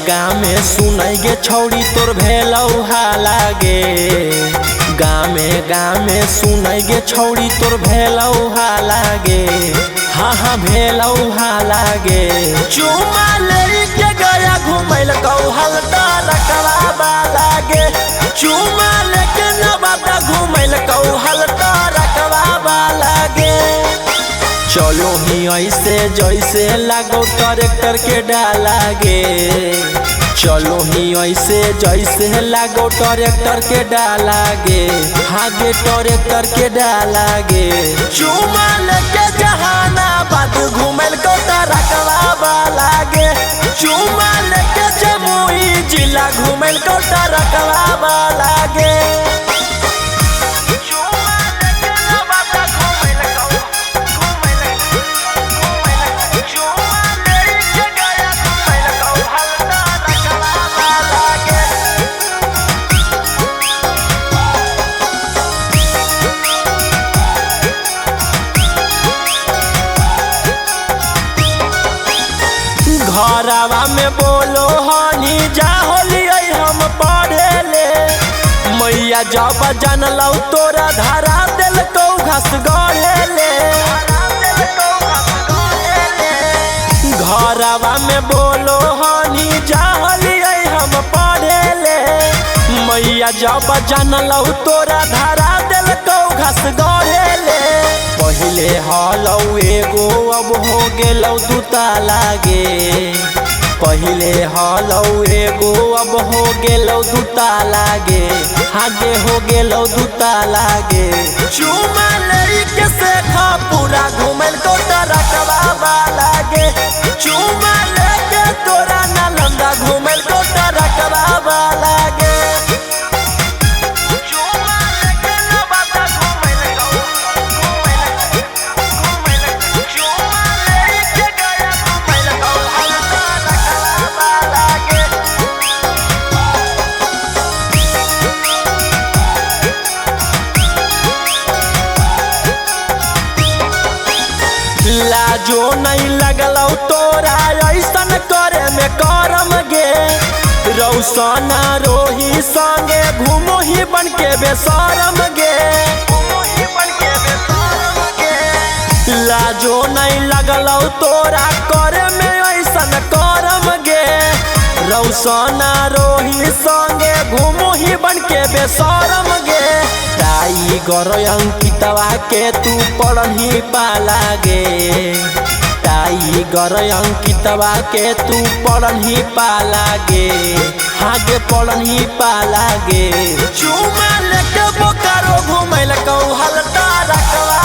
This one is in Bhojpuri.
गाँव में सुनई गे छौड़ी तोर भेलौहा लागे। गाँव में सुनई गे छौड़ी तोर भेलौहा लागे। हाँ हाँ भेलौहा लागे। चुमा लेके गया घुमैल कौहल रकवा लागे। चुमा लेके नवादा घुमैल कौहल रकवा लागे। चलो ही ऐसे जैसे लागो ट्रैक्टर के डालागे। चलो ही ऐसे जैसे लागो ट्रैक्टर के डालागे। आगे ट्रैक्टर के डालागे। चुमा लेके जहानाबाद घुमैल को रकवा लागे। चुमा लेके जमुई जिला घुमैल को रकवा लागे। घरवा में बोलो हनी जा होलियै हम पढ़े ले। मैया जब जानलौ तोरा धरा दिल को घास गढ़े ले। घरवा में बोलो हनी जा होलियै हम पढ़े ले। मैया जब जानलौ तोरा धरा दिल को घास गढ़े ले। पहले हलौ एगो अब हो गेलौ दूता लागे। पहले हलौ एगो अब हो गेलौ दूता लागे। आगे हो गेलौ दूता लागे। चुमा लेके सेखा पूरा घुमैल को रकवा लागे। चुमा लेके तोरा नालंदा घुमैल को रकवा लागे। लाजो नहीं लगलौ तोरा ऐसन करे में करम गे। रौसना रोही संगे घूमो ही बन के बेसरम गे। लाजो नहीं लगलौ तोरा करे में ऐसन करम गे। रौसना रोही संगे घूमो ही बन के बेसरम गे। टाइगर अंकितवा के तू पढ़ही पालागे। टाइगर अंकितवा के तू पढ़ही पालागे। आगे पढ़ही पालागे। चुमा लेके बोकारो घुमैल कौहल रकवा